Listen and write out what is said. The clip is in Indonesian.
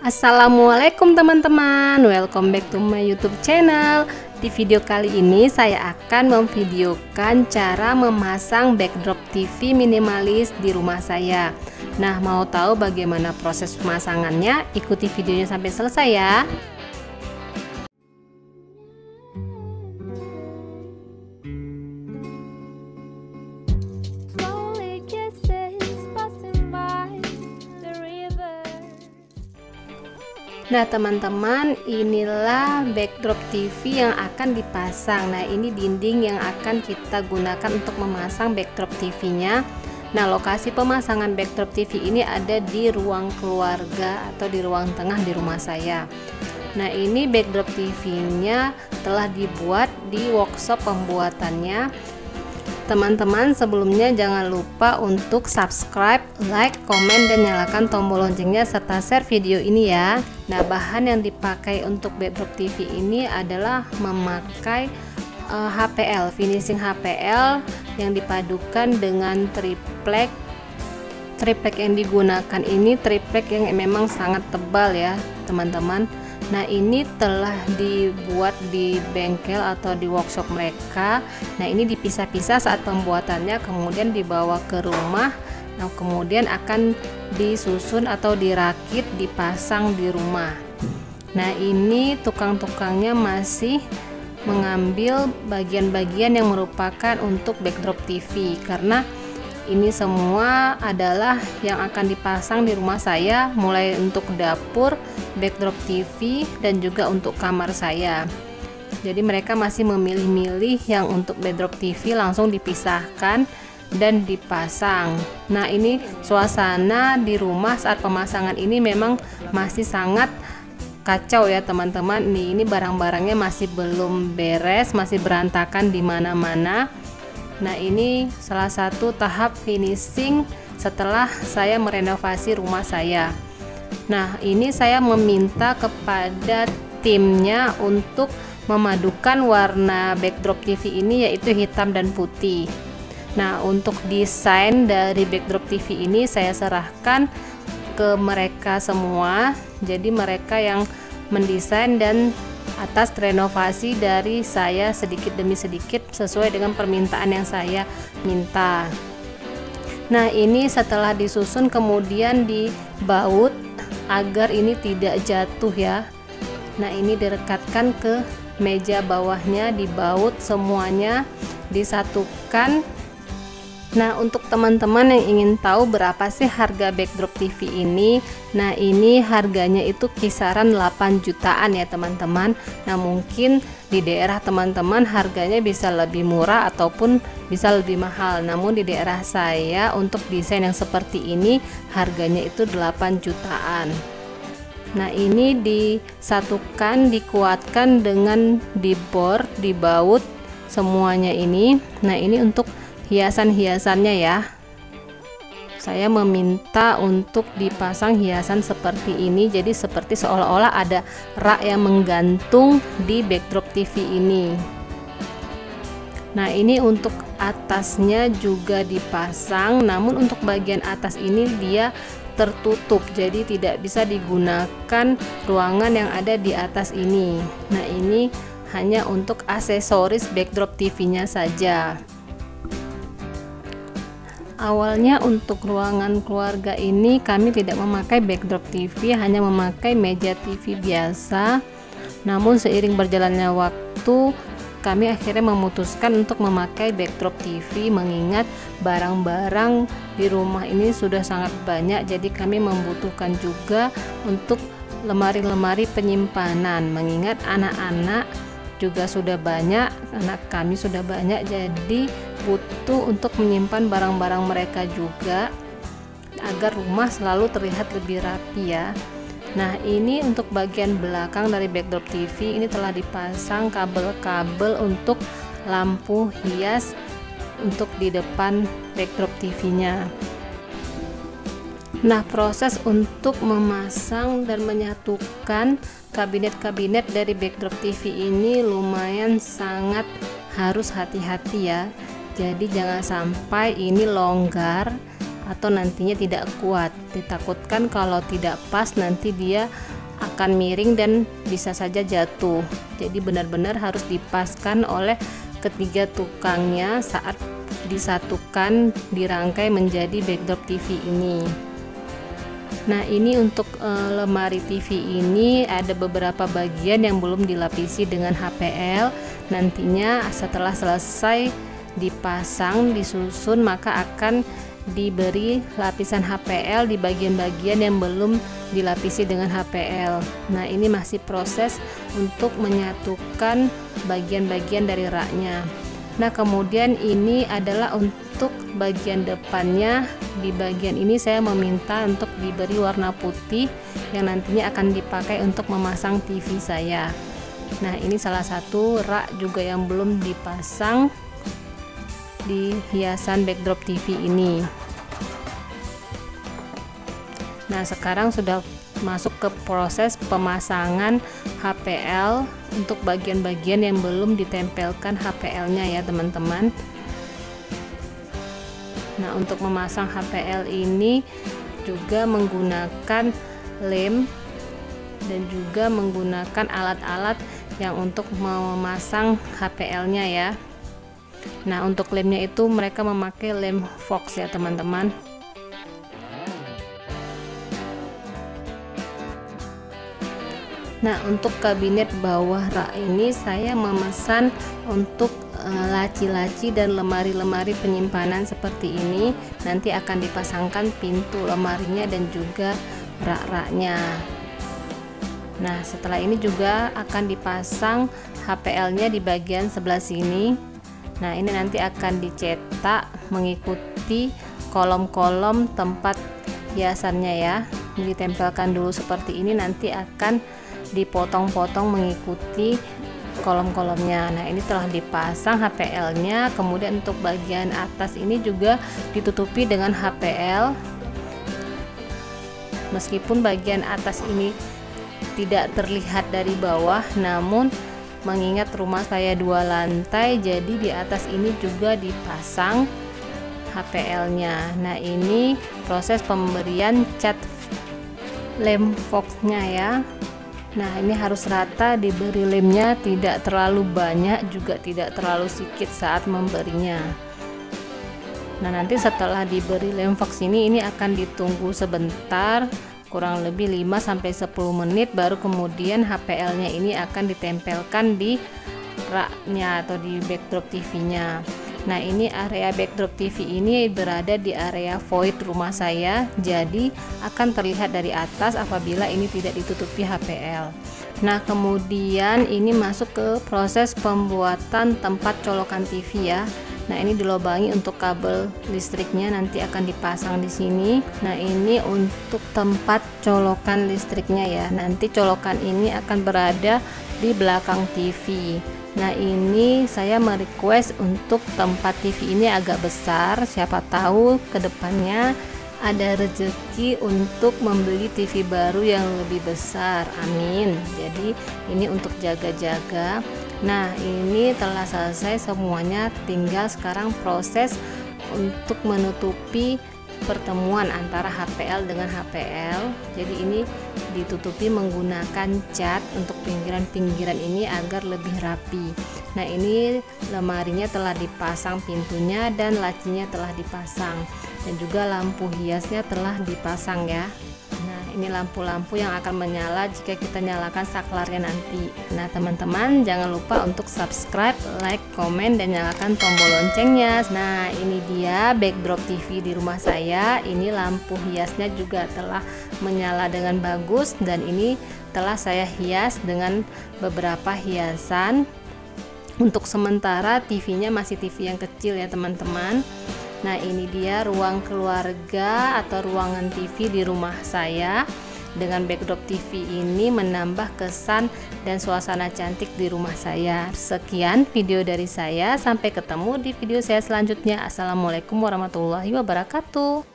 Assalamualaikum teman-teman, welcome back to my YouTube channel. Di video kali ini saya akan memvideokan cara memasang backdrop TV minimalis di rumah saya. Nah, mau tahu bagaimana proses pemasangannya? Ikuti videonya sampai selesai ya. Nah teman-teman, inilah backdrop TV yang akan dipasang. Nah ini dinding yang akan kita gunakan untuk memasang backdrop TV nya. Nah lokasi pemasangan backdrop TV ini ada di ruang keluarga atau di ruang tengah di rumah saya. Nah ini backdrop TV nya telah dibuat di workshop pembuatannya. Teman-teman, sebelumnya jangan lupa untuk subscribe, like, komen, dan nyalakan tombol loncengnya serta share video ini ya. Nah, bahan yang dipakai untuk backdrop TV ini adalah memakai HPL, finishing HPL yang dipadukan dengan triplek. Triplek yang digunakan ini triplek yang memang sangat tebal ya, teman-teman. Nah ini telah dibuat di bengkel atau di workshop mereka. Nah ini dipisah-pisah saat pembuatannya, kemudian dibawa ke rumah. Nah kemudian akan disusun atau dirakit, dipasang di rumah. Nah ini tukang-tukangnya masih mengambil bagian-bagian yang merupakan untuk backdrop TV, karena ini semua adalah yang akan dipasang di rumah saya, mulai untuk dapur, backdrop TV, dan juga untuk kamar saya. Jadi mereka masih memilih-milih yang untuk backdrop TV langsung dipisahkan dan dipasang. Nah ini suasana di rumah saat pemasangan ini memang masih sangat kacau ya teman-teman. Ini barang-barangnya masih belum beres, masih berantakan di mana-mana. Nah ini salah satu tahap finishing setelah saya merenovasi rumah saya. Nah ini saya meminta kepada timnya untuk memadukan warna backdrop TV ini, yaitu hitam dan putih. Nah untuk desain dari backdrop TV ini saya serahkan ke mereka semua. Jadi mereka yang mendesain dan atas renovasi dari saya sedikit demi sedikit sesuai dengan permintaan yang saya minta. Nah ini setelah disusun kemudian dibaut agar ini tidak jatuh ya. Nah ini direkatkan ke meja bawahnya, dibaut semuanya, disatukan. Nah untuk teman-teman yang ingin tahu berapa sih harga backdrop TV ini, nah ini harganya itu kisaran 8 jutaan ya teman-teman. Nah mungkin di daerah teman-teman harganya bisa lebih murah ataupun bisa lebih mahal, namun di daerah saya untuk desain yang seperti ini harganya itu 8 jutaan. Nah ini disatukan, dikuatkan dengan dibor, dibaut semuanya ini. Nah ini untuk hiasan-hiasannya ya, saya meminta untuk dipasang hiasan seperti ini, jadi seperti seolah-olah ada rak yang menggantung di backdrop TV ini. Nah ini untuk atasnya juga dipasang, namun untuk bagian atas ini dia tertutup, jadi tidak bisa digunakan ruangan yang ada di atas ini. Nah ini hanya untuk aksesoris backdrop TV nya saja. Awalnya untuk ruangan keluarga ini kami tidak memakai backdrop TV, hanya memakai meja TV biasa. Namun seiring berjalannya waktu kami akhirnya memutuskan untuk memakai backdrop TV, mengingat barang-barang di rumah ini sudah sangat banyak. Jadi kami membutuhkan juga untuk lemari-lemari penyimpanan, mengingat anak-anak juga sudah banyak, anak kami sudah banyak, jadi butuh untuk menyimpan barang-barang mereka juga agar rumah selalu terlihat lebih rapi ya. Nah ini untuk bagian belakang dari backdrop TV ini telah dipasang kabel-kabel untuk lampu hias untuk di depan backdrop TV nya. Nah proses untuk memasang dan menyatukan kabinet-kabinet dari backdrop TV ini lumayan sangat harus hati-hati ya. Jadi jangan sampai ini longgar atau nantinya tidak kuat. Ditakutkan kalau tidak pas nanti dia akan miring dan bisa saja jatuh. Jadi benar-benar harus dipaskan oleh ketiga tukangnya saat disatukan dirangkai menjadi backdrop TV ini. Nah, ini untuk lemari TV ini ada beberapa bagian yang belum dilapisi dengan HPL. Nantinya setelah selesai dipasang disusun maka akan diberi lapisan HPL di bagian-bagian yang belum dilapisi dengan HPL. Nah, ini masih proses untuk menyatukan bagian-bagian dari raknya. Nah, kemudian ini adalah untuk bagian depannya. Di bagian ini saya meminta untuk diberi warna putih yang nantinya akan dipakai untuk memasang TV saya. Nah, ini salah satu rak juga yang belum dipasang di hiasan backdrop TV ini. Nah, sekarang sudah masuk ke proses pemasangan HPL untuk bagian-bagian yang belum ditempelkan HPL-nya ya teman-teman. Nah, untuk memasang HPL ini juga menggunakan lem dan juga menggunakan alat-alat yang untuk memasang HPL-nya ya. Nah, untuk lemnya itu mereka memakai lem Fox ya teman-teman. Nah, untuk kabinet bawah rak ini saya memesan untuk laci-laci dan lemari-lemari penyimpanan seperti ini. Nanti akan dipasangkan pintu lemarinya dan juga rak-raknya. Nah, setelah ini juga akan dipasang HPL-nya di bagian sebelah sini. Nah, ini nanti akan dicetak mengikuti kolom-kolom tempat hiasannya ya. Ditempelkan dulu seperti ini, nanti akan dipotong-potong mengikuti kolom-kolomnya. Nah, ini telah dipasang HPL-nya. Kemudian untuk bagian atas ini juga ditutupi dengan HPL. Meskipun bagian atas ini tidak terlihat dari bawah, namun mengingat rumah saya 2 lantai, jadi di atas ini juga dipasang HPL-nya. Nah, ini proses pemberian cat lem Fox-nya ya. Nah, ini harus rata diberi lemnya, tidak terlalu banyak juga tidak terlalu sedikit saat memberinya. Nah, nanti setelah diberi lem Fox ini akan ditunggu sebentar, kurang lebih 5-10 menit, baru kemudian HPL-nya ini akan ditempelkan di raknya atau di backdrop TV-nya. Nah, ini area backdrop TV ini berada di area void rumah saya, jadi akan terlihat dari atas apabila ini tidak ditutupi HPL. Nah, kemudian ini masuk ke proses pembuatan tempat colokan TV ya. Nah, ini dilubangi untuk kabel listriknya, nanti akan dipasang di sini. Nah, ini untuk tempat colokan listriknya ya. Nanti colokan ini akan berada di belakang TV. Nah, ini saya merequest untuk tempat TV ini agak besar. Siapa tahu kedepannya ada rezeki untuk membeli TV baru yang lebih besar. Amin. Jadi ini untuk jaga-jaga. Nah, ini telah selesai semuanya, tinggal sekarang proses untuk menutupi pertemuan antara HPL dengan HPL. Jadi ini ditutupi menggunakan cat untuk pinggiran-pinggiran ini agar lebih rapi. Nah, ini lemarinya telah dipasang pintunya dan lacinya telah dipasang, dan juga lampu hiasnya telah dipasang ya. Nah, ini lampu-lampu yang akan menyala jika kita nyalakan saklarnya nanti. Nah, teman-teman jangan lupa untuk subscribe, like, komen, dan nyalakan tombol loncengnya. Nah, ini dia backdrop TV di rumah saya. Ini lampu hiasnya juga telah menyala dengan bagus, dan ini telah saya hias dengan beberapa hiasan. Untuk sementara TV-nya masih TV yang kecil ya teman-teman. Nah, ini dia ruang keluarga atau ruangan TV di rumah saya. Dengan backdrop TV ini menambah kesan dan suasana cantik di rumah saya. Sekian video dari saya, sampai ketemu di video saya selanjutnya. Assalamualaikum warahmatullahi wabarakatuh.